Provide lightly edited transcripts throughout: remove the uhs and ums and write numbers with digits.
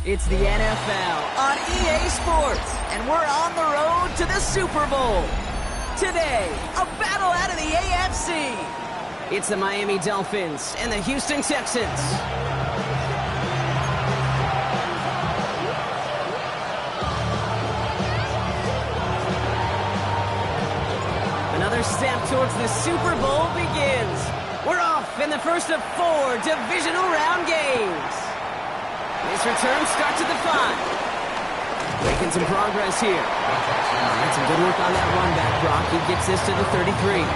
It's the NFL on EA Sports, and we're on the road to the Super Bowl. Today, a battle out of the AFC. It's the Miami Dolphins and the Houston Texans. Another step towards the Super Bowl begins. We're off in the first of 4 divisional round games. This return starts at the 5. Making some progress here. That's some good work on that run back, Brock. He gets this to the 33.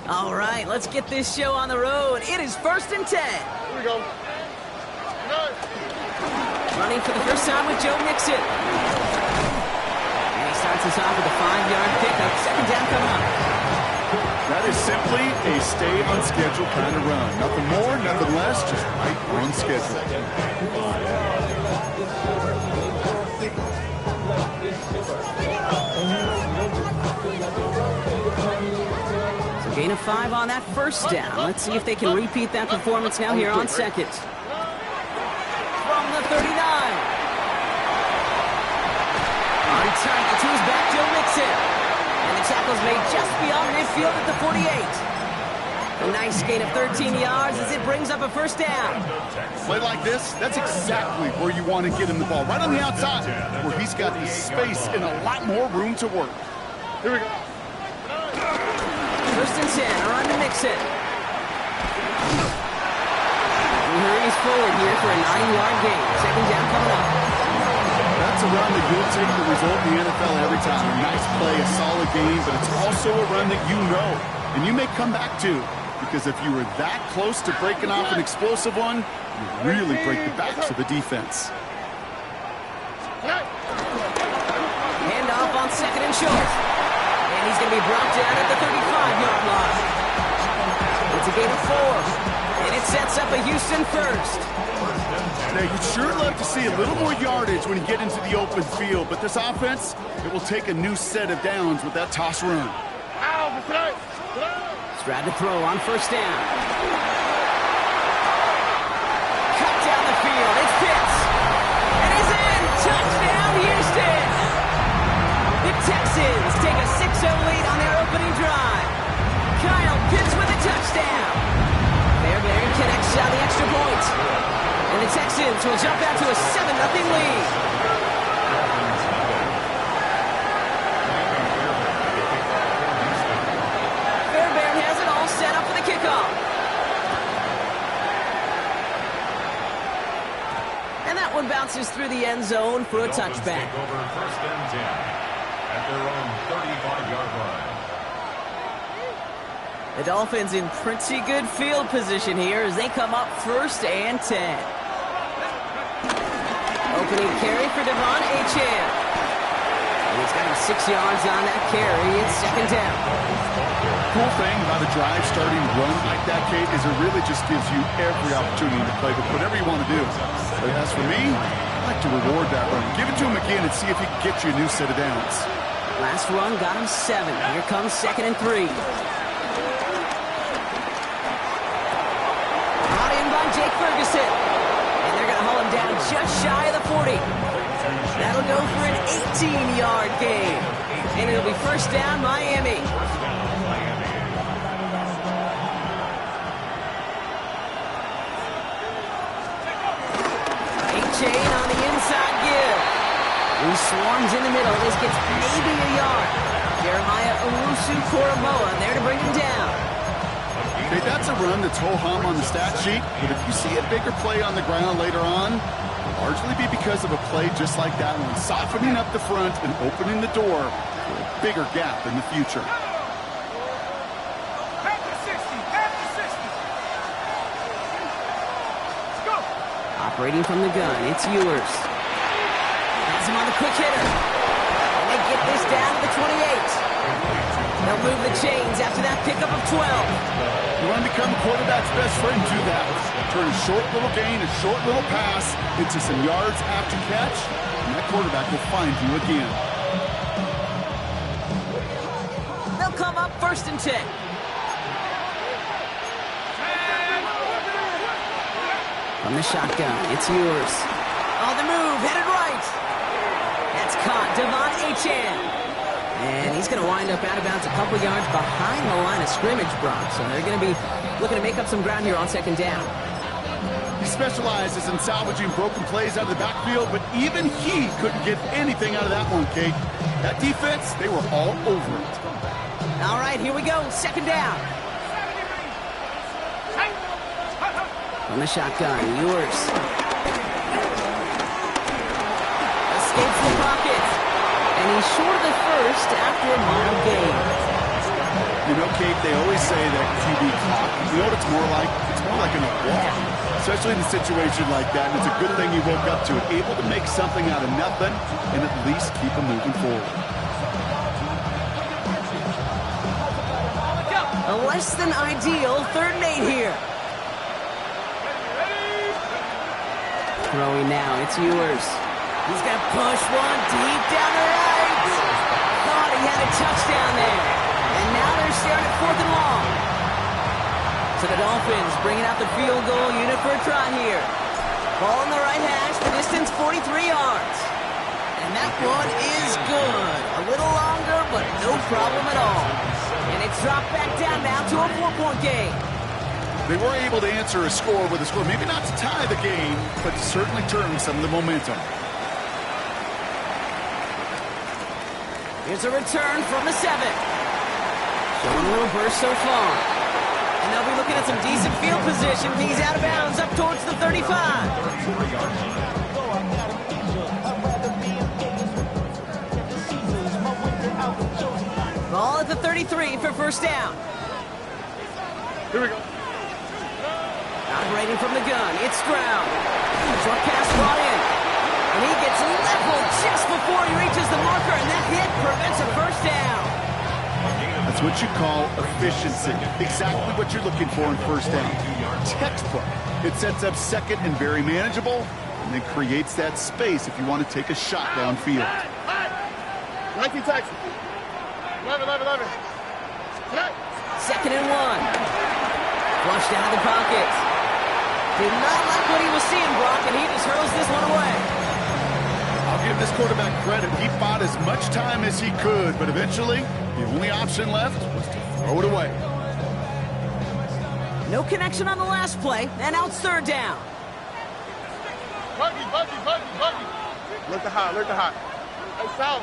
All right, let's get this show on the road. It is 1st and 10. Here we go. Running for the first time with Joe Mixon. And he starts us off with a 5-yard pickup. Second down coming up. That is simply a stay on schedule kind of run. Nothing more, nothing less, just right on schedule. So gain of 5 on that first down. Let's see if they can repeat that performance now here on second. From the 39. Returning it to his back, Joe Mixon. And the tackle's made just beyond midfield at the 48. A nice gain of 13 yards as it brings up a first down. Play like this, that's exactly where you want to get him the ball. Right on the outside, where he's got the space and a lot more room to work. Here we go. 1st and 10, a run to Mixon. He hurries forward here for a 9-yard gain. Second down coming up. That's a run that you'll take the result in the NFL every time. A nice play, a solid game, but it's also a run that you know, and you may come back to, because if you were that close to breaking off an explosive one, you really break the backs of the defense. Hand off on second and short. And he's going to be brought down at the 35-yard line. It's a gain of 4. And it sets up a Houston first. Now, you'd sure love to see a little more yardage when you get into the open field, but this offense, it will take a new set of downs with that toss run. Stroud to throw on first down. Cut down the field. It's Pitts. And he's in. Touchdown, Houston. The Texans take a 6-0 lead on their opening drive. Kyle Pitts with a touchdown. Fairbairn connects on the extra point. And the Texans will jump out to a 7-0 lead. Fairbairn has it all set up for the kickoff. And that one bounces through the end zone for a touchback. Over 1st and 10 at their own 35-yard line. The Dolphins in pretty good field position here as they come up 1st and 10. Opening carry for Devon Achane. And he's got 6 yards on that carry. It's second down. Cool thing about a drive starting run like that, Kate, is it really just gives you every opportunity to play with whatever you want to do. But as for me, I like to reward that run. Give it to him again and see if he can get you a new set of downs. Last run got him 7. Here comes 2nd and 3. Brought in by Jake Ferguson. And they're going to haul him down just shy of the 40. That'll go for an 18-yard gain. And it'll be first down, Miami. Achane on the inside give. He swarms in the middle. This gets maybe a yard. Jeremiah Owusu-Koramoah there to bring him down. Okay, that's a run that's ho-hum on the stat sheet, but if you see a bigger play on the ground later on, it'll largely be because of a play just like that one, softening up the front and opening the door for a bigger gap in the future. Operating from the gun, it's Ewers. Has him on the quick hitter. And they get this down to the 28. They'll move the chains after that pickup of 12. You want to become a quarterback's best friend, do that. Turn a short little gain, a short little pass into some yards after catch, and that quarterback will find you again. They'll come up 1st and 10. From the shotgun, it's yours. On the move, headed right. That's caught, Devon Achane. And he's going to wind up out of bounds a couple yards behind the line of scrimmage, Brock. So they're going to be looking to make up some ground here on 2nd down. He specializes in salvaging broken plays out of the backfield, but even he couldn't get anything out of that one, Kate. That defense, they were all over it. All right, here we go. 2nd down. From the shotgun, yours. Escapes the pocket. And he's short of the first after a mild gain. You know, Kate, they always say that QB clock. You know what it's more like? It's more like an walk, especially in a situation like that. And it's a good thing you woke up to it, able to make something out of nothing and at least keep them moving forward. A less than ideal 3rd and 8 here. Throwing now, it's yours. He's going to push one deep down the right. Thought he had a touchdown there. And now they're staring at 4th and long. So the Dolphins bringing out the field goal unit for a try here. Ball in the right hash, the distance 43 yards. And that one is good. A little longer, but no problem at all. And it's dropped back down now to a 4-point game. They were able to answer a score with a score. Maybe not to tie the game, but to certainly turn some of the momentum. Here's a return from the 7. Showing a little burst so far. And they'll be looking at some decent field position. He's out of bounds up towards the 35. Ball at the 33 for 1st down. Here we go. Operating from the gun, it's Stroud. Short pass brought in. And he gets leveled just before he reaches the marker, and that hit prevents a 1st down. That's what you call efficiency. Exactly what you're looking for in 1st down. Textbook. It sets up 2nd and very manageable, and then creates that space if you want to take a shot downfield. 19 Texas. 11. 2nd and 1. Flushed out of the pocket. Did not like what he was seeing, Brock, and he just hurls this one away. I'll give this quarterback credit. He fought as much time as he could, but eventually, the only option left was to throw it away. No connection on the last play, and now it's 3rd down. Buggy. Look to high. Hey, south.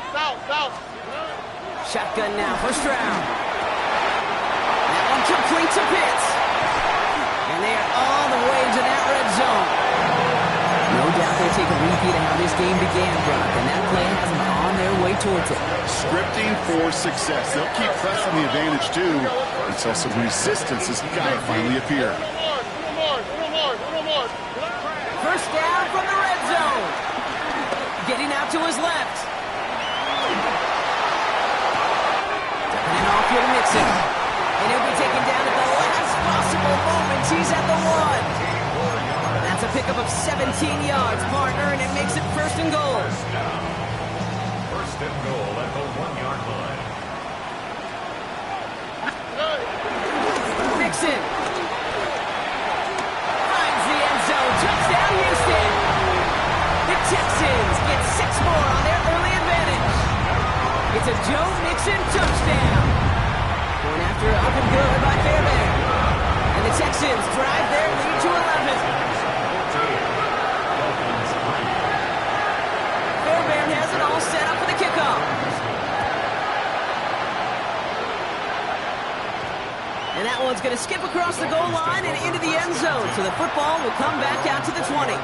Shotgun now for Stroud. That one complete to Pitts. And they are all the way to that red zone. No doubt they'll take a repeat of how this game began, Brock, and that play has them on their way towards it. Scripting for success. They'll keep pressing the advantage, too, until some resistance has got to finally appear. 1st down from the red zone. Getting out to his left. Ducking it off here to Mixon. And he'll be taken down at the last possible moment. He's at the 1. That's a pickup of 17 yards, partner, and it makes it 1st and goal. 1st and goal at the 1-yard line. Mixon finds the end zone. Touchdown, Houston. The Texans get 6 more on their early advantage. It's a Joe Mixon touchdown. Going after it up and good by Fairbairn. And the Texans drive their lead to 11. Fairbairn has it all set up for the kickoff. And that one's going to skip across the goal line and into the end zone. So the football will come back out to the 20.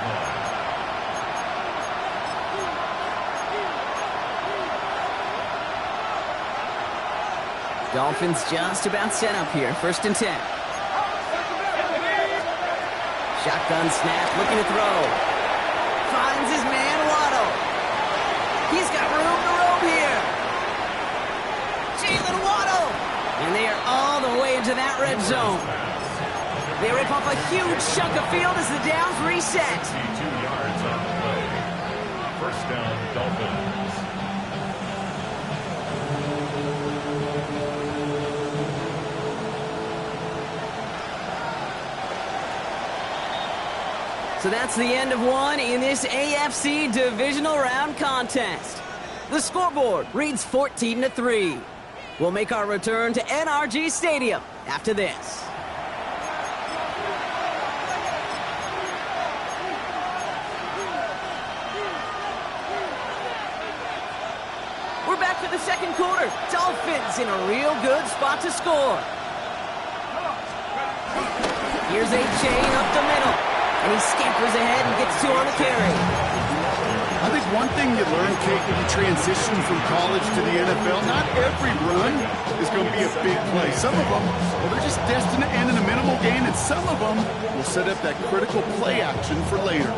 Dolphins just about set up here. 1st and 10. Shotgun snap, looking to throw. Finds his man, Waddle. He's got room to roam here. Jalen Waddle into that red zone. They rip off a huge chunk of field as the downs reset. 52 yards on the play. First down, Dolphins. So that's the end of one in this AFC divisional round contest. The scoreboard reads 14-3. We'll make our return to NRG Stadium after this. We're back for the second quarter. Dolphins in a real good spot to score. Here's a chain up the middle. And he scampers ahead and gets 2 on the carry. I think one thing you learn, Kate, when you transition from college to the NFL, not every run is going to be a big play. Some of them, well, they're just destined to end in a minimal gain, and some of them will set up that critical play action for later.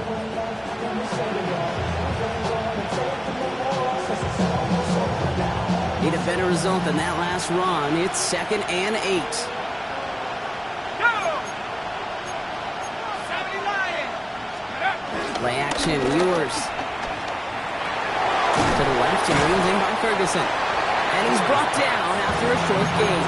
Need a better result than that last run. It's 2nd and 8. Play action, Ewers. To the left, and reels in by Ferguson. And he's brought down after a short gain.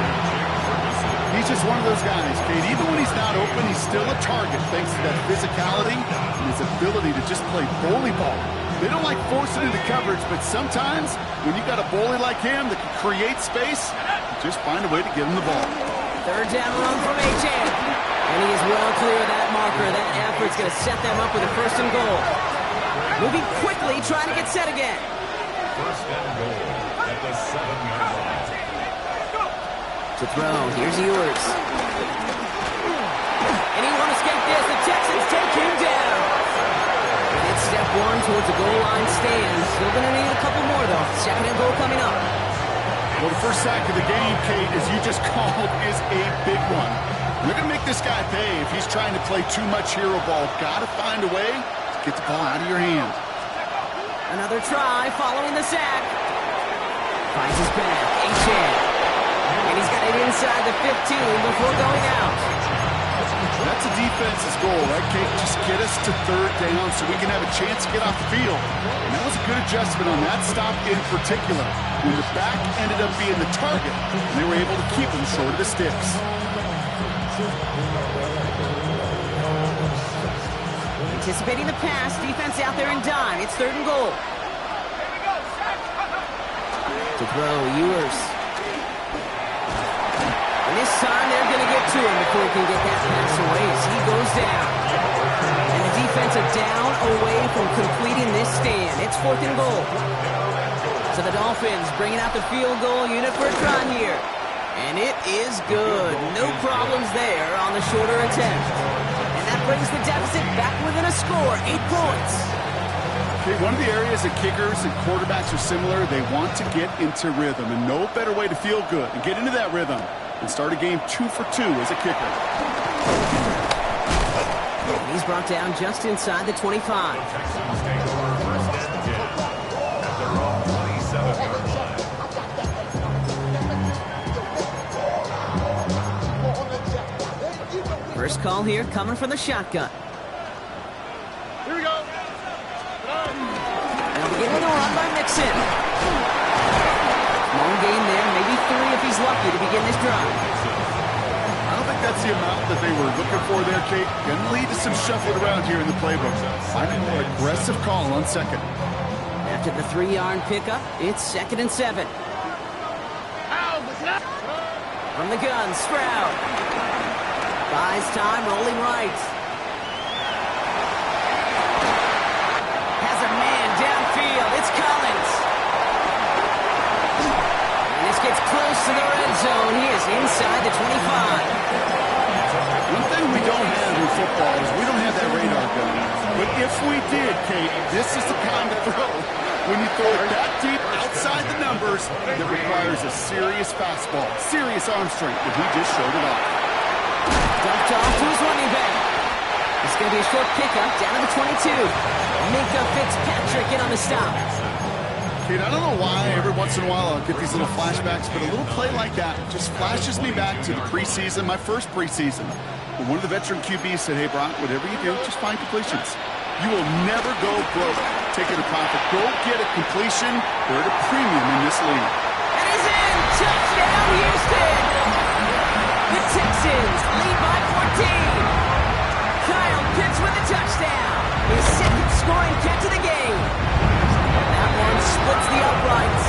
He's just one of those guys, Kate. Even when he's not open, he's still a target thanks to that physicality and his ability to just play bully ball. They don't like forcing into coverage, but sometimes when you got a bully like him that can create space, just find a way to get him the ball. 3rd down run from Achane. And he is well clear of that marker. That effort's going to set them up with a 1st and goal. Moving quickly, trying to get set again. 1st and goal at the 7-yard line. To throw, here's Ewers. And he won't escape this. The Texans take him down. And it's step 1 towards the goal line stand. Still going to need a couple more, though. 2nd and goal coming up. Well, the first sack of the game, Kate, as you just called, is a big one. They're going to make this guy pay if he's trying to play too much hero ball. Got to find a way to get the ball out of your hand. Another try following the sack. Finds his back, Achane. And he's got it inside the 15 before going out. That's a defense's goal, right, Kate? Just get us to 3rd down so we can have a chance to get off the field. And that was a good adjustment on that stop in particular. When the back ended up being the target, and they were able to keep him short of the sticks. Anticipating the pass, defense out there in dime. It's 3rd and goal. To throw, Ewers. And this time they're going to get to him before he can get that pass away as he goes down. And the defense a down away from completing this stand. It's 4th and goal. So the Dolphins bringing out the field goal unit for a try here. And it is good. No problems there on the shorter attempt. And that brings the deficit back within a score, 8 points. Okay, one of the areas that kickers and quarterbacks are similar, they want to get into rhythm. And no better way to feel good and get into that rhythm and start a game 2 for 2 as a kicker. And he's brought down just inside the 25. Texans take over 1st and 10 at their own 27-yard line. First call here coming from the shotgun. Here we go. They'll begin with a run by Mixon. Long gain there, maybe 3 if he's lucky to begin this drive. I don't think that's the amount that they were looking for there, Kate. Going to lead to some shuffling around here in the playbook. Find a more aggressive call on 2nd. After the 3-yard pickup, it's 2nd and 7. From the gun, Stroud. Buys time, rolling right. Has a man downfield. It's Collins. And this gets close to the red zone. He is inside the 25. One thing we don't have in football is we don't have that radar gun. But if we did, Kate, this is the kind of throw when you throw it that deep outside the numbers that requires a serious fastball, serious arm strength, and he just showed it off. Dumped off to his running back. It's going to be a short pickup down to the 22. Minkah Fitzpatrick in on the stop. Kate, I don't know why every once in a while I'll get these little flashbacks, but a little play like that just flashes me back to the preseason, my first preseason. When one of the veteran QBs said, hey, Brock, whatever you do, just find completions. You will never go broke taking a profit. Go get a completion. They're at a premium in this league. And he's in! Touchdown, Houston! The Texans lead by 14. Kyle Pitts with a touchdown. His second scoring catch of the game. That one splits the uprights.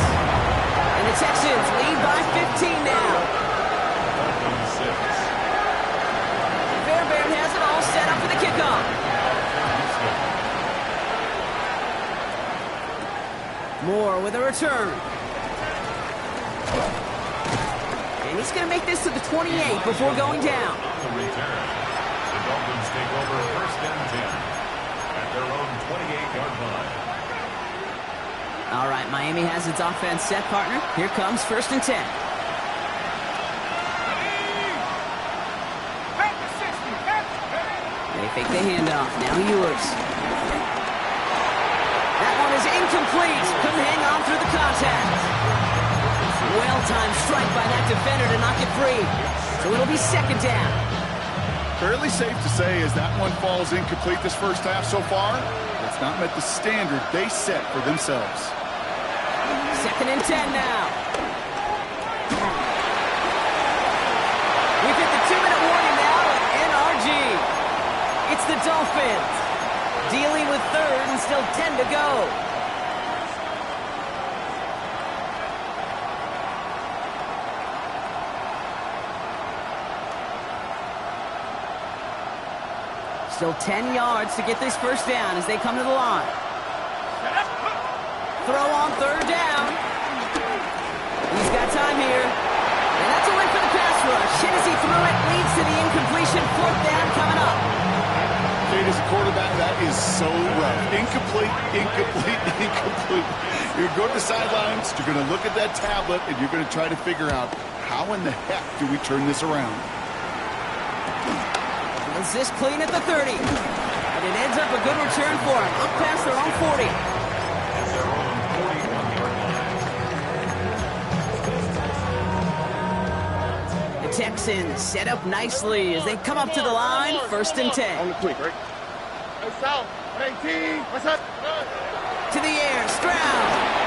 And the Texans lead by 15 now. Fairbairn has it all set up for the kickoff. Moore with a return. And he's going to make this to the 28 before going down. On the return, the Dolphins take over first and 10 at their own 28-yard line. All right, Miami has its offense set, partner. Here comes first and 10. They fake the handoff. Now Ewers. That one is incomplete. Couldn't hang on through the contact. Well-timed strike by that defender to knock it free. So it'll be second down. Fairly safe to say as that one falls incomplete this first half so far, it's not met the standard they set for themselves. Second and 10 now. We've hit the 2-minute warning now at NRG. It's the Dolphins dealing with third and still 10 to go. Still 10 yards to get this first down as they come to the line. Throw on third down. He's got time here. And that's a win for the pass rush. Hit as he threw it, leads to the incompletion. Fourth down coming up. Kate, as a quarterback, that is so rough. Incomplete, incomplete, incomplete. You're going to the sidelines, you're going to look at that tablet, and you're going to try to figure out how in the heck do we turn this around. Is this clean at the 30? And it ends up a good return for him. Up past their own 40. At their own 41-yard line. The Texans set up nicely as they come up to the line. First and 10. On the quick, right? Hey, South, 18. What's up? To the air, Stroud.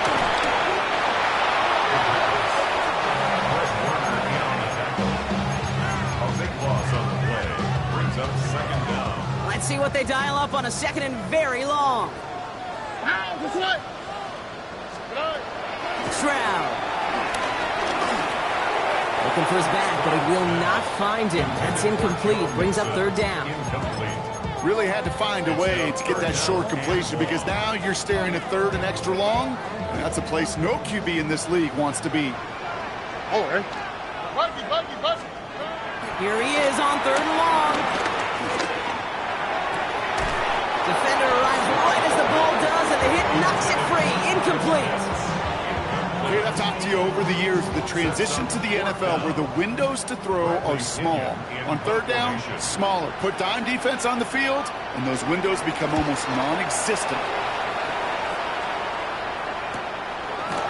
Let's see what they dial up on a second and very long. Stroud. Looking for his back, but he will not find him. That's incomplete. Brings up third down. Really had to find a way to get that short completion because now you're staring at third and extra long. And that's a place no QB in this league wants to be. All right. Here he is on third and long. Defender arrives right as the ball does, and the hit knocks it free. Incomplete. Kate, I've talked to you over the years, the transition to the NFL where the windows to throw are small. On third down, smaller. Put dime defense on the field, and those windows become almost non-existent.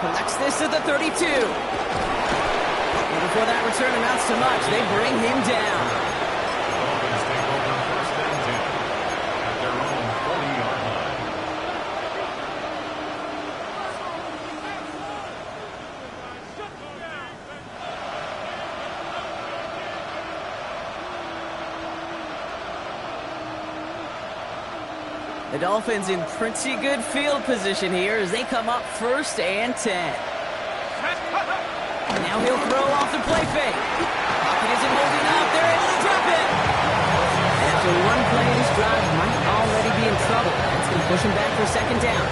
Collects this at the 32. And before that return amounts to much, they bring him down. Dolphins take over first and 10 at their own 40-yard line. The Dolphins in pretty good field position here as they come up first and 10. Now he'll throw off the play fake. Pocket isn't holding up. They're able to drop it. After one play, this drive might already be in trouble. That's going to push him back for second down.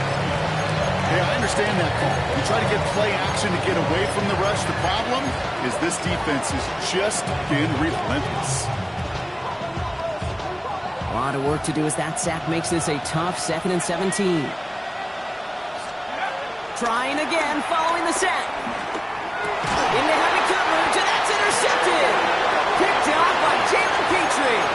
Hey, I understand that call. You try to get play action to get away from the rush. The problem is this defense has just been relentless. A lot of work to do as that sack makes this a tough second and 17. Trying again following the sack. Into heavy coverage, and that's intercepted. Picked off by Jalen Petrie.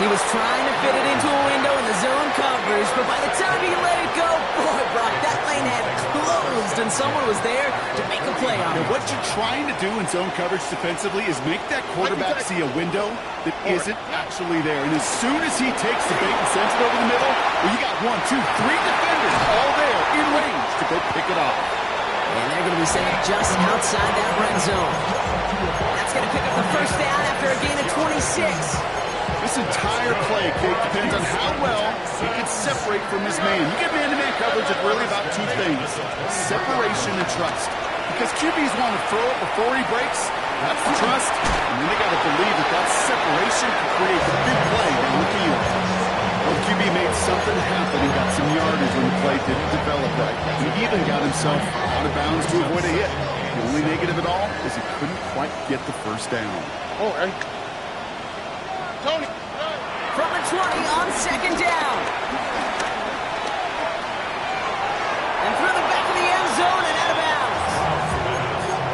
He was trying to fit it into a window in the zone coverage, but by the time he let it go, boy, Brock, that lane had closed and someone was there to make a play on it. What you're trying to do in zone coverage defensively is make that quarterback see a window that isn't actually there. And as soon as he takes the bait and sends it over the middle, well, you got 1, 2, 3 defenders all there in range to go pick it off. And they're going to be set up just outside that red zone. That's going to pick up the first down after a gain of 26. This entire play, Kate, depends on how well he can separate from his man. You get man-to-man coverage, it's really about two things: separation and trust. Because QBs want to throw it before he breaks. That's the trust. And then they got to believe that that separation can create a big play down the field. Well, QB made something happen and got some yardage when the play didn't develop right. He even got himself out of bounds to avoid a hit. The only negative at all is he couldn't quite get the first down. Oh, and Tony. From the 20 on second down. And through the back of the end zone and out of bounds.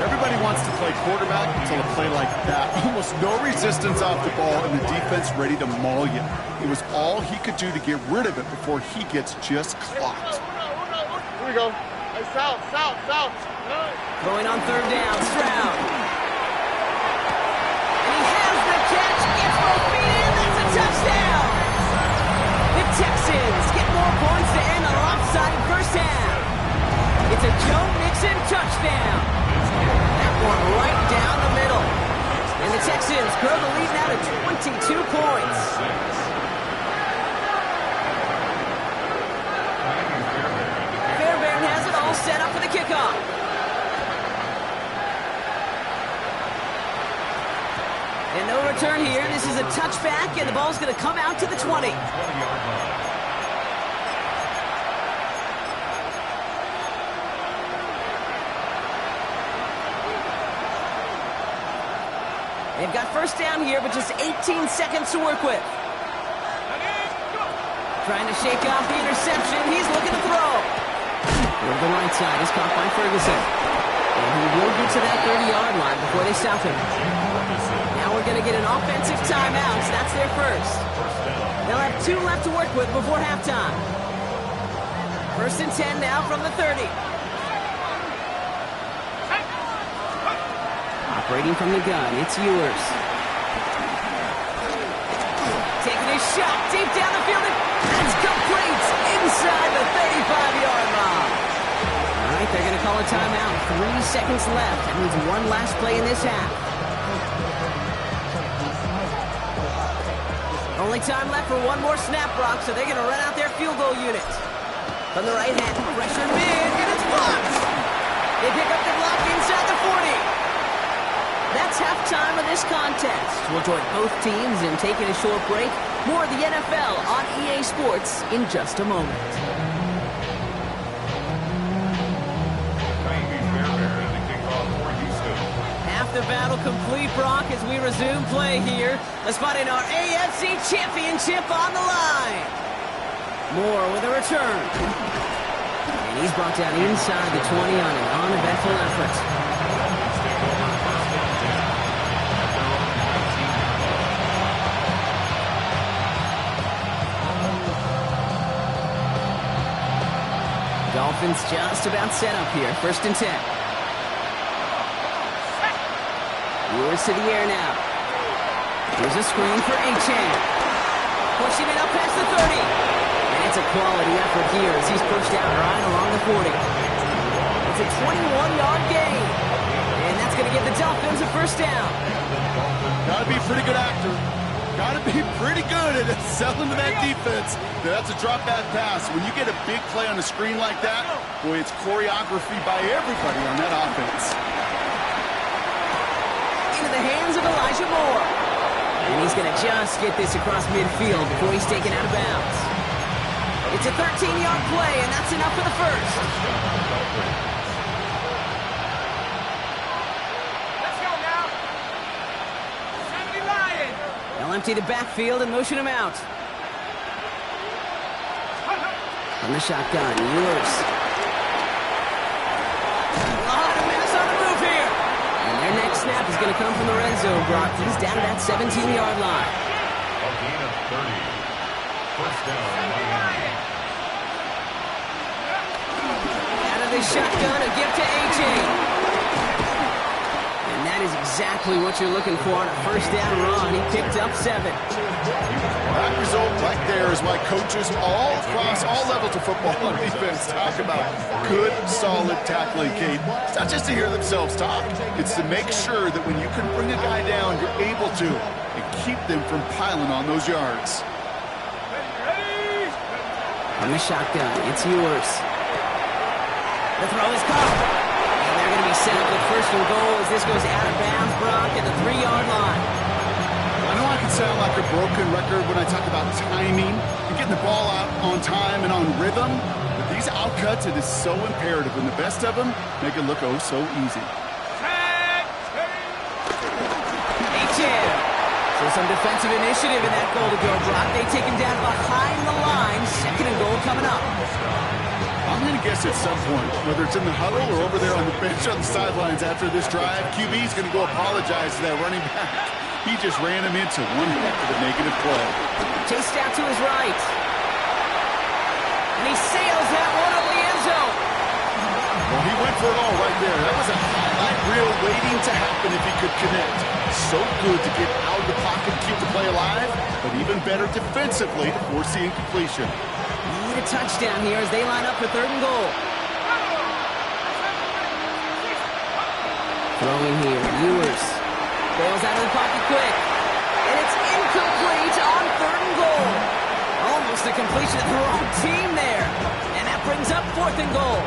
Everybody wants to play quarterback until a play like that. Almost no resistance off the ball and the defense ready to maul you. It was all he could do to get rid of it before he gets just clocked. Here we go. Hey, south. Going on third down, Stroud. And he has the catch, gets both feet in, that's a touchdown! The Texans get more points to end the lopsided first half. It's a Joe Mixon touchdown. That one right down the middle. And the Texans grow the lead now to 22 points. Fairbairn has it all set up for the kickoff. And no return here. This is a touchback, and the ball's going to come out to the 20. 20-yard line. They've got first down here, but just 18 seconds to work with. Trying to shake off the interception. He's looking to throw. Over the right side is caught by Ferguson. And he will get to that 30-yard line before they stop him. Now we're going to get an offensive timeout. So that's their first. They'll have 2 left to work with before halftime. First and 10 now from the 30. Operating from the gun, it's Ewers. Taking a shot deep down the field, and that's complete inside the 35-yard line. All right, they're going to call a timeout. 3 seconds left. That means one last play in this half. Only time left for one more snap, Brock, so they're going to run out their field goal unit. From the right hand, pressure mid, and it's blocked. They pick up the block inside the 40. That's halftime of this contest. We'll join both teams in taking a short break. More of the NFL on EA Sports in just a moment. Half the battle complete, Brock, as we resume play here. A spot in our AFC Championship on the line. Moore with a return. And he's brought down inside the 20 on an uneventful effort. Dolphins just about set up here. First and 10. Ewers to the air now. Here's a screen for Achane. Pushing it up past the 30. And it's a quality effort here as he's pushed out right along the 40. It's a 21-yard gain. And that's going to give the Dolphins a first down. Got to be a pretty good actor. Got to be pretty good at selling to that defense. That's a drop back pass. When you get a big play on a screen like that, boy, it's choreography by everybody on that offense. Into the hands of Elijah Moore. And he's going to just get this across midfield before he's taken out of bounds. It's a 13-yard play, and that's enough for the first. They'll empty the backfield and motion him out. From the shotgun, Ewers. A lot of minutes on the move here. And their next snap is going to come from the red zone, Brock. He's down to that 17-yard line. A gain of 30. First down, Miami. Out of the his shotgun, a gift to A.J. And that is exactly what you're looking for on a first down run. He picked up 7. That result right there is why coaches all across all levels of football and defense talk about good, solid tackling, Kate. It's not just to hear themselves talk. It's to make sure that when you can bring a guy down, you're able to, and keep them from piling on those yards. On the shotgun, it's yours. The throw is caught. And they're going to be set up with first and goal as this goes out of bounds, Brock, at the 3-yard line. I know I can sound like a broken record when I talk about timing and getting the ball out on time and on rhythm, but these outcuts, it is so imperative, and the best of them make it look oh so easy. So some defensive initiative in that goal to go, Brock. They take him down behind the line. Second and goal coming up. I'm going to guess at some point, whether it's in the huddle or over there on the bench on the sidelines after this drive, QB's going to go apologize to that running back. He just ran him into one heck of a negative play. Chased out to his right. And he sails that one over the end zone. Well, he went for it all right there. That was a highlight reel waiting to happen if he could connect. So good to get out of the pocket and keep the play alive, but even better defensively to force the incompletion. Need a touchdown here as they line up for third and goal. Throwing here, Ewers. Bails out of the pocket quick. And it's incomplete on third and goal. Almost a completion of the wrong team there. And that brings up fourth and goal.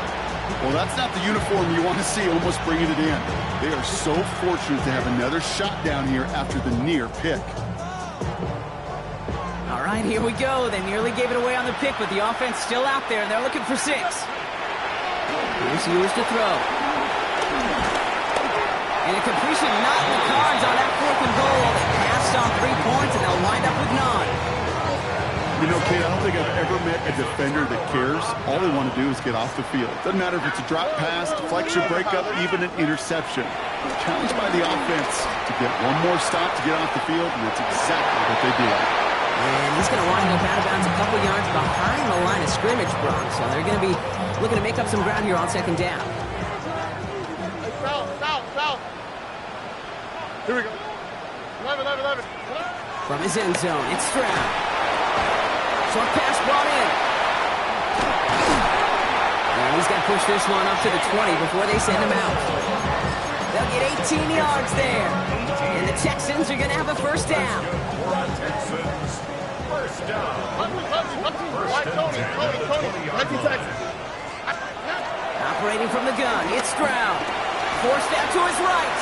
Well, that's not the uniform you want to see almost bringing it in. They are so fortunate to have another shot down here after the near pick. All right, here we go. They nearly gave it away on the pick, but the offense still out there, and they're looking for 6. Here's Ewers to throw. And a completion not in the cards on that fourth and goal. They passed on 3 points, and they'll wind up with none. You know, Kate, I don't think I've ever met a defender that cares. All they want to do is get off the field. Doesn't matter if it's a drop pass, deflection, breakup, even an interception. Challenged by the offense to get one more stop to get off the field, and that's exactly what they did. And he's going to wind up out of bounds a couple yards behind the line of scrimmage, Brock. So they're going to be looking to make up some ground here on second down. South. Here we go. 11. From his end zone, it's Stroud. Short pass brought in. And he's got to push this one up to the 20 before they send him out. They'll get 18 yards there. And the Texans are going to have a first down. Texans, first down. Tony. Operating from the gun, it's Stroud. Forced out to his right.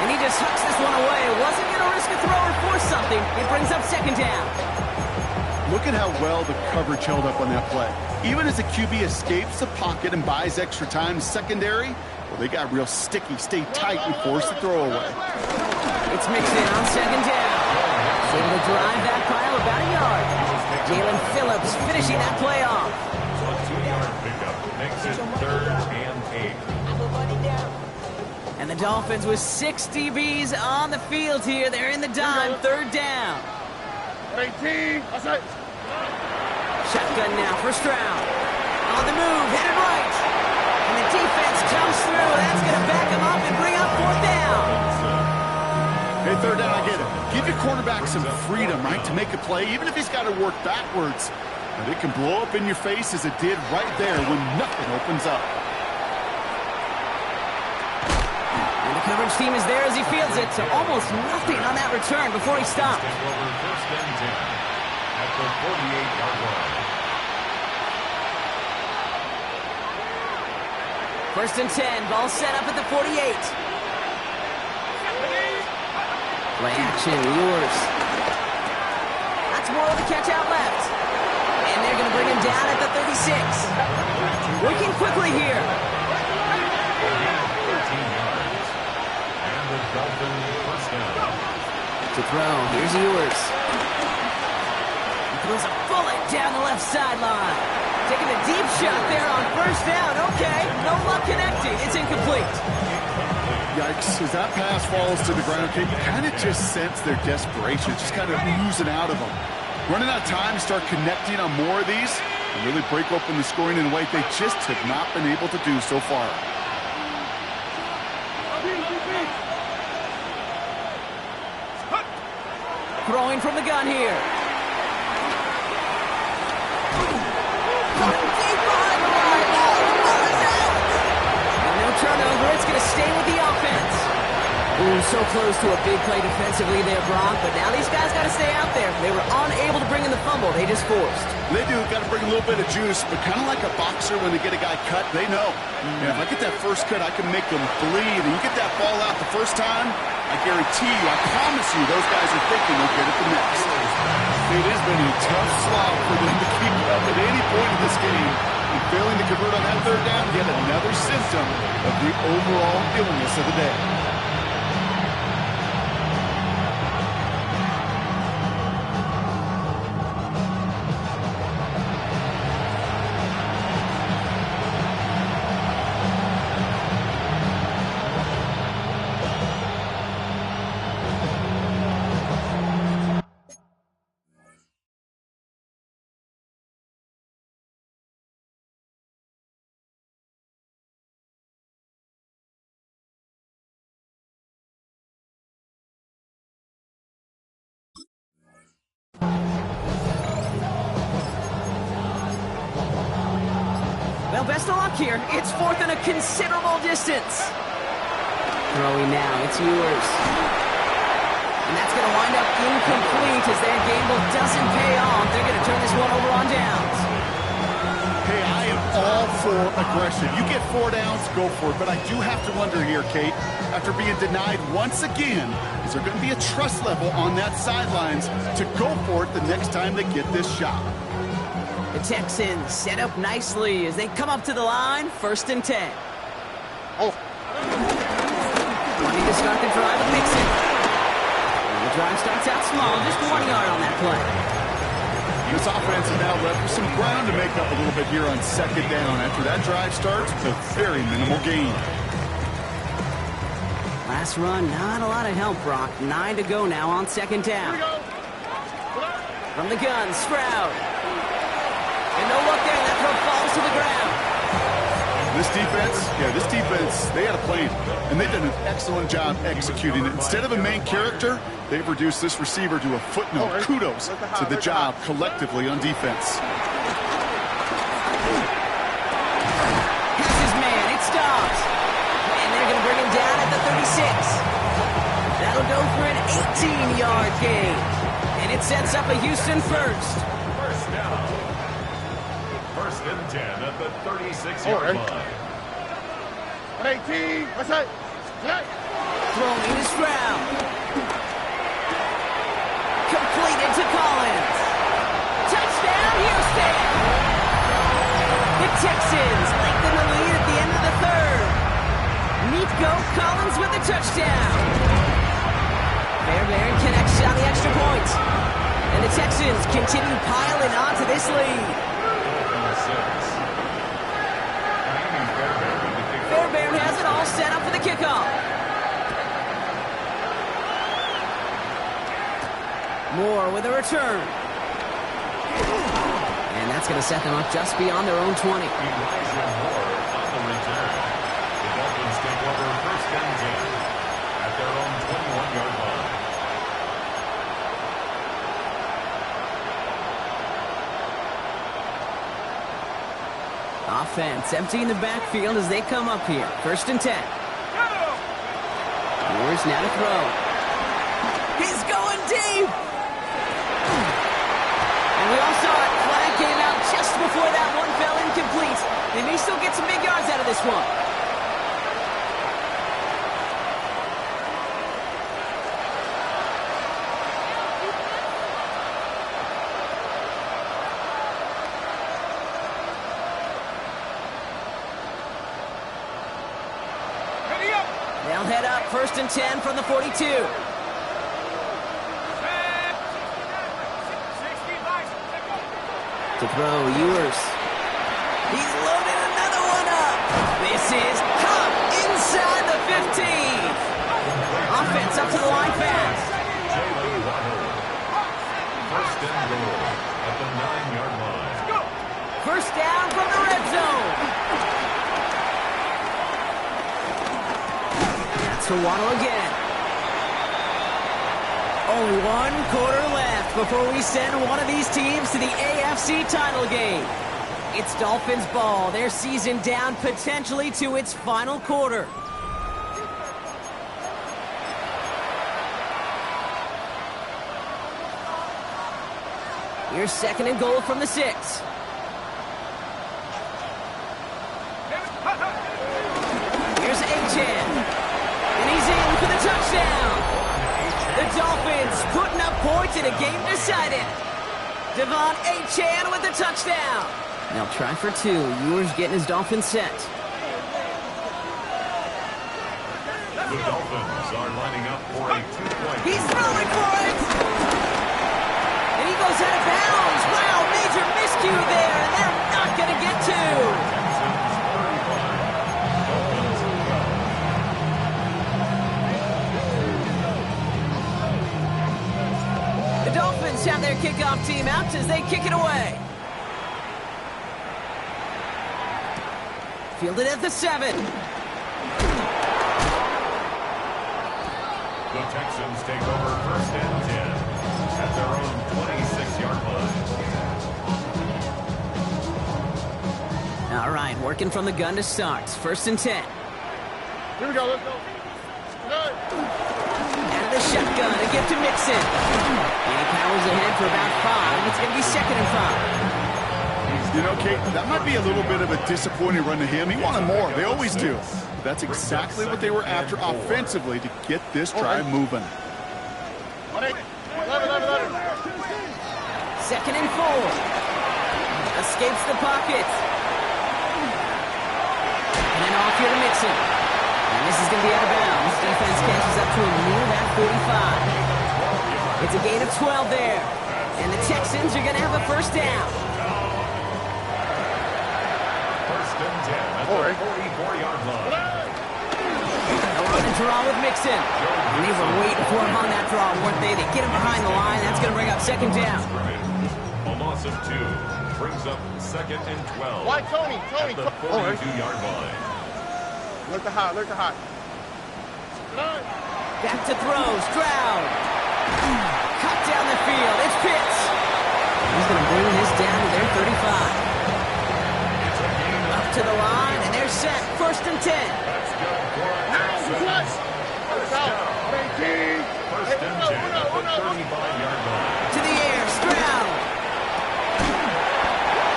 And he just hucks this one away. Wasn't going to risk a throw or force something. It brings up second down. Look at how well the coverage held up on that play. Even as the QB escapes the pocket and buys extra time secondary, well, they got real sticky, stay tight, and force the throw away. It's mixed in on second down. Able to drive that pile about a yard. Jalen Phillips finishing that play off. So a 2-yard pickup makes it 3rd and 8. And the Dolphins with 6 DBs on the field here. They're in the dime, third down. 18. That's it. Shotgun now for Stroud. On the move, headed right. And the defense comes through. That's going to back him up and bring up fourth down. Hey, third down, I get it. Give your quarterback some freedom, right, to make a play, even if he's got to work backwards. But it can blow up in your face as it did right there when nothing opens up. And the coverage team is there as he fields it, so almost nothing on that return before he stops. Over first and 10 at the 48-yard line. First and 10, ball set up at the 48. Play action, Ewers. That's Morrow to catch out left. And they're going to bring him down at the 36. Working quickly here. 13 yards. And the Dolphins first down. To throw, here's Ewers. He throws a bullet down the left sideline. Taking a deep shot there on first down. Okay, no luck connecting. It's incomplete. Yikes, as that pass falls to the ground, you kind of just sense their desperation, just kind of oozing out of them. Running out of time to start connecting on more of these, and really break open the scoring in a way they just have not been able to do so far. Throwing from the gun here. No turnover. It's going to stay with the offense. Ooh, so close to a big play defensively there, Brock, but now these guys got to stay out there. They were unable to bring in the fumble. They just forced. They do. Got to bring a little bit of juice, but kind of like a boxer when they get a guy cut, they know. Yeah, if I get that first cut, I can make them bleed. And you get that ball out the first time, I guarantee you, I promise you, those guys are thinking they'll get it the next. It has been a tough slog for them to keep up at any point in this game. And failing to convert on that third down, yet another symptom of the overall illness of the day. Well, best of luck here. It's fourth and a considerable distance. Throwing now. It's Ewers. And that's going to wind up incomplete as their gamble doesn't pay off. They're going to turn this one over on downs. Hey, I am all for aggression. You get 4 downs, go for it. But I do have to wonder here, Kate, after being denied once again, is there going to be a trust level on that sidelines to go for it the next time they get this shot? The Texans set up nicely as they come up to the line, 1st and 10. Oh. Wanting to start the drive with Mixon. And the drive starts out small, just 1 yard on that play. This offense is now left with some ground to make up a little bit here on 2nd down. After that drive starts, it's a very minimal gain. Last run, not a lot of help, Brock. 9 to go now on 2nd down. From the gun, Stroud. And no look there, that throw falls to the ground. This defense, they had a plan, and they've done an excellent job executing it. Instead of a main character, they've reduced this receiver to a footnote. Kudos to the job collectively on defense. Here's his man, it stops. And they're going to bring him down at the 36. That'll go for an 18-yard gain. And it sets up a Houston first. First down. 1st and 10 at the 36-yard line. 18. What's that? Throwing to Stroud. Completed to Collins. Touchdown, Houston! The Texans lengthen the lead at the end of the 3rd. Nico Collins with the touchdown. Fairbairn connects on the extra point. And the Texans continue piling on to this lead. Fairbairn has it all set up for the kickoff. Moore with a return. And that's going to set them up just beyond their own 20. Elijah Moore on the return. The Dolphins take over 1st and 10 at their own 21-yard line. Offense emptying the backfield as they come up here. 1st and 10. Moore's now to throw. He's going deep! And we all saw it. Flag came out just before that one fell incomplete. They may still get some big yards out of this one. They'll head up 1st and 10 from the 42. To throw, Ewers. He's loaded another one up. This is Cup inside the 15. Offense up to the line fast. Jalen Waddle. 1st and goal at the 9-yard line. first down from the red zone. That's to Waddle again. Only one quarter left before we send one of these teams to the AFC title game. It's Dolphins ball. Their season down potentially to its final quarter. Here's second and goal from the 6. Here's Achane. And he's in for the touchdown. The Dolphins putting up points in a game decided. Devon Achane with the touchdown. They'll try for 2. Ewers getting his Dolphins set. The Dolphins are lining up for a 2-point. He's throwing for it. And he goes out of bounds. Wow, major miscue there. And they're not going to get 2. Texans 35. Dolphins 12. The Dolphins have their kickoff team out as they kick it away. Fielded at the 7. The Texans take over first and 10 at their own 26-yard line. All right, working from the gun to start. First and 10. Here we go, let's go. Good. Out of the shotgun, a gift to Mixon. And he powers ahead for about 5. It's going to be second and 5. You know, Kate, that might be a little bit of a disappointing run to him. He wanted more. They always do. That's exactly what they were after offensively to get this drive moving. Second and 4. Escapes the pocket. And then off here to Mixon. And this is going to be out of bounds. Defense catches up to him near that 45. It's a gain of 12 there. And the Texans are going to have a first down. First and 10 at the 44-yard line. They'll run and draw with Mixon. And they were waiting for him on that draw, weren't they? They get him behind the line. That's going to bring up second down. A loss of 2 brings up second and 12. Why, Tony? At the 42-yard line. Look the hot, look the hot. Back to throw. Stroud. Cut down the field. It's Pitts. He's going to bring this down to their 35. Up to the line, and they're set. First and 10. That's good for Texans. First out. 18. First and 10 at the 35-yard line. To the air. Stroud.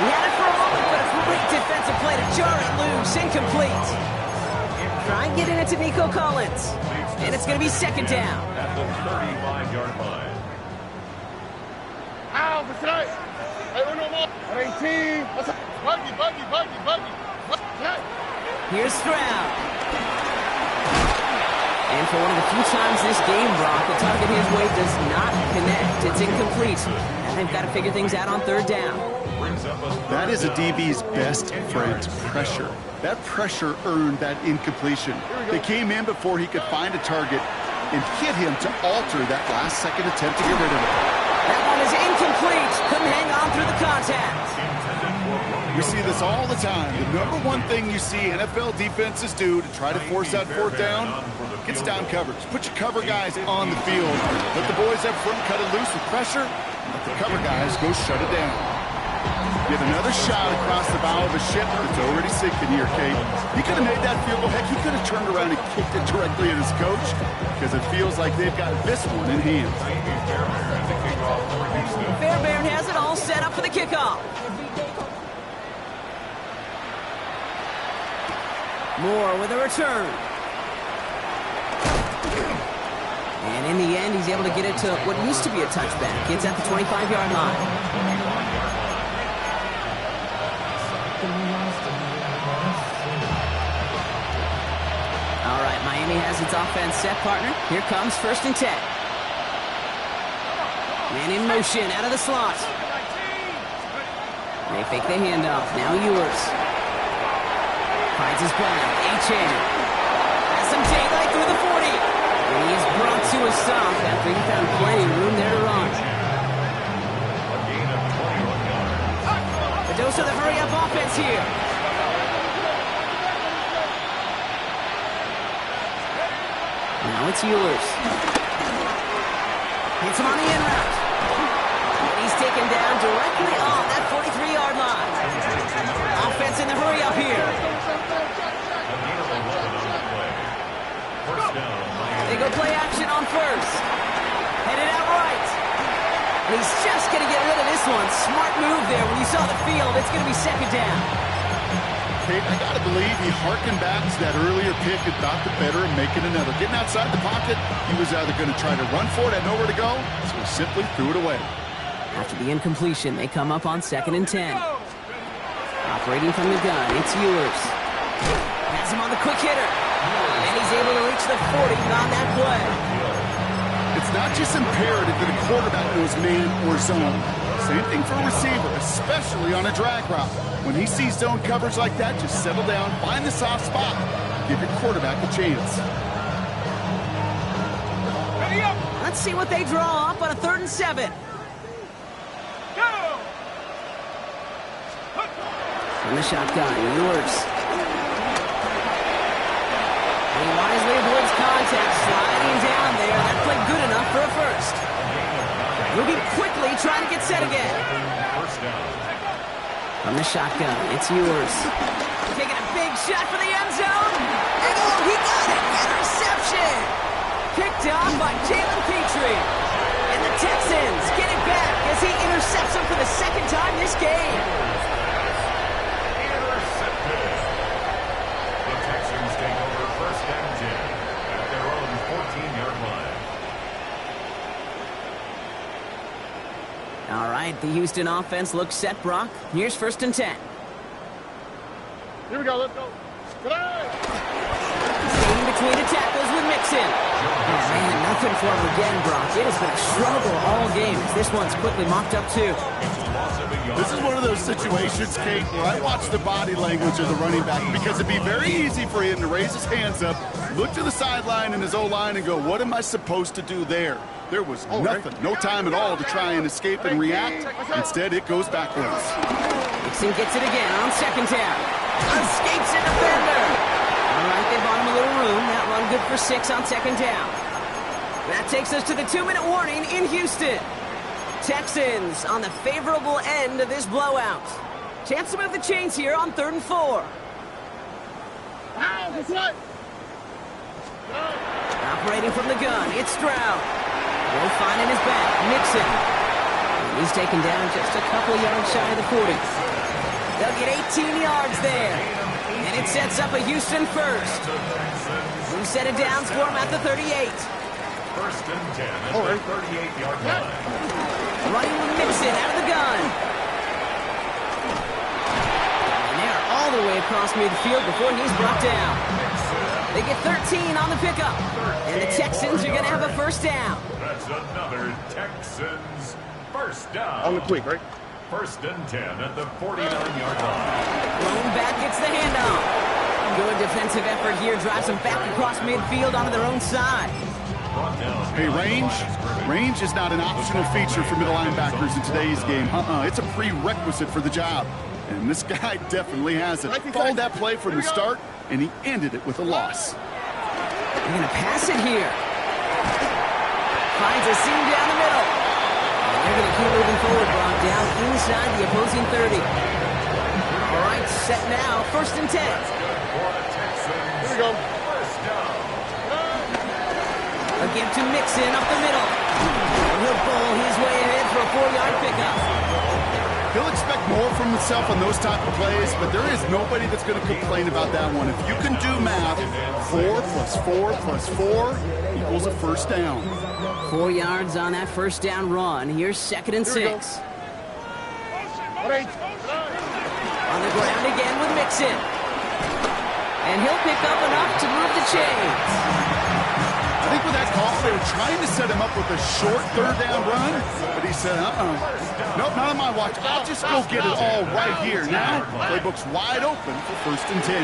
He had it for a moment, but a great defensive play to jar it loose. Incomplete. Try and get it into Nico Collins. And it's going to be second down. At the 35-yard line. Ow, for tonight. Hey, no more. 18. What's up? Buggy. Here's Stroud. And for one of the few times this game, Brock, the target his way does not connect. It's incomplete. And they've got to figure things out on third down. That is a DB's best friend, pressure. That pressure earned that incompletion. They came in before he could find a target and hit him to alter that last-second attempt to get rid of it. That one is incomplete. Couldn't hang on through the contact. We see this all the time. The number one thing you see NFL defenses do to try to force that fourth down, gets down coverage. Put your cover guys on the field. Let the boys up front cut it loose with pressure. Let the cover guys go shut it down. Get another shot across the bow of a ship that's already sinking here, Kate. He could have made that field goal. Heck, he could have turned around and kicked it directly at his coach because it feels like they've got this one in hand. Fairbairn has it all set up for the kickoff. Moore with a return. And in the end, he's able to get it to what used to be a touchback. It's at the 25-yard line. All right, Miami has its offense set, partner. Here comes first and 10. Man in motion, out of the slot. They fake the handoff. Now Ewers. Finds his back. Achane. Has some daylight through the 40. And he is brought to a stop after he found plenty of room there to run. A gain of 21 yards. The goes to the hurry-up offense here. Now it's Ewers. Hits him on the in route. And he's taken down directly on that 43-yard line. Offense in the hurry-up here. They go play action on first. Headed out right. And he's just going to get rid of this one. Smart move there. When you saw the field, it's going to be second down. Kate, I got to believe he harkened back to that earlier pick and thought the better of making another. Getting outside the pocket, he was either going to try to run for it, had nowhere to go, so he simply threw it away. After the incompletion, they come up on 2nd and 10. Operating from the gun, it's Ewers. Has him on the quick hitter. And he's able to reach the 40 on that play. It's not just imperative that a quarterback knows man or zone. Same thing for a receiver, especially on a drag route. When he sees zone coverage like that, just settle down, find the soft spot, give your quarterback a chance. Let's see what they draw up on a 3rd and 7. From the shotgun, Ewers. He wisely avoids contact, sliding down there. That played good enough for a first. Moving quickly, trying to get set again. From the shotgun, it's Ewers. Taking a big shot for the end zone. And oh, he got it! Interception! Picked off by Jalen Petrie. And the Texans get it back as he intercepts him for the 2nd time this game. Intercepted. The Texans take over 1st and 10 at their own 14-yard line. All right, the Houston offense looks set, Brock. Here's 1st and 10. Here we go, let's go. Staying between the tackles with Mixon. Oh, man, nothing for him again, Brock. It has been a struggle all game as this one's quickly mopped up, too. This is one of those situations, Kate, where I watch the body language of the running back because it'd be very easy for him to raise his hands up, look to the sideline in his O-line and go, what am I supposed to do there? There was nothing, no time at all to try and escape and react. Instead, it goes backwards. Mixon gets it again on 2nd down. Escapes a defender. All right, they bought him a little room. That run good for 6 on 2nd down. That takes us to the 2-minute warning in Houston. Texans on the favorable end of this blowout. Chance to move the chains here on 3rd and 4. Operating from the gun, it's Stroud. Will finding his back, Mixon. And he's taken down just a couple yards shy of the 40. They'll get 18 yards there. And it sets up a Houston first. New set of downs for him at the 38. 1st and 10 at the 38-yard line. Running with Mixon out of the gun. And they're all the way across midfield before he's brought down. They get 13 on the pickup. And the Texans are going to have a 1st down. That's another Texans 1st down. On the quick, right? 1st and 10 at the 49-yard line. Lone back gets the handoff. Good defensive effort here. Drives them back across midfield onto their own side. Hey, range is not an optional feature for middle linebackers in today's game. It's a prerequisite for the job. And this guy definitely has it. Followed that play from the start, and he ended it with a loss. They're going to pass it here. Finds a seam down the middle. And they're going to keep moving forward, Brock, down inside the opposing 30. All right, set now, 1st and 10. Here we go. A give to Mixon up the middle. He'll bowl his way ahead for a 4-yard pickup. He'll expect more from himself on those type of plays, but there is nobody that's going to complain about that one. If you can do math, 4 plus 4 plus 4 equals a 1st down. 4 yards on that 1st down run. Here's 2nd and 6. On the ground again with Mixon. And he'll pick up enough to move the chains. I think with that call, they were trying to set him up with a short 3rd down run, but he said, nope, not on my watch. I'll just go get it all right here. Now, playbook's wide open for 1st and 10.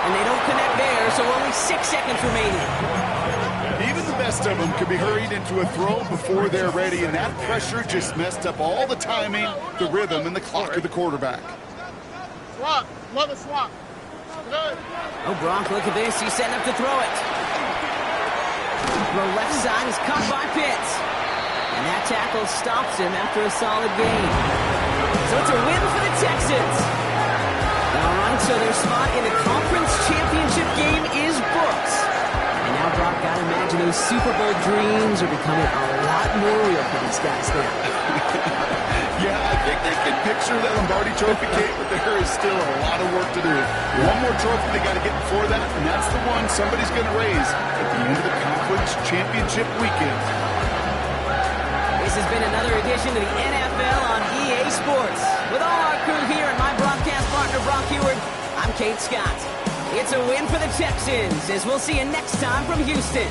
And they don't connect there, so only 6 seconds remaining. Even the best of them can be hurried into a throw before they're ready, and that pressure just messed up all the timing, the rhythm, and the clock of the quarterback. Swap. Love a swap. Good. Oh, Gronk, look at this. He's setting up to throw it. The left side is caught by Pitts. And that tackle stops him after a solid gain. So it's a win for the Texans. All right, so their spot in the conference championship game is booked. And now, Brock, gotta imagine those Super Bowl dreams are becoming a lot more real for these guys now. Yeah, I think they can picture that Lombardi Trophy game, but there is still a lot of work to do. One more trophy they got to get before that, and that's the one somebody's going to raise at the end of the conference championship weekend. This has been another edition of the NFL on EA Sports. With all our crew here and my broadcast partner, Brock Huard, I'm Kate Scott. It's a win for the Texans, as we'll see you next time from Houston.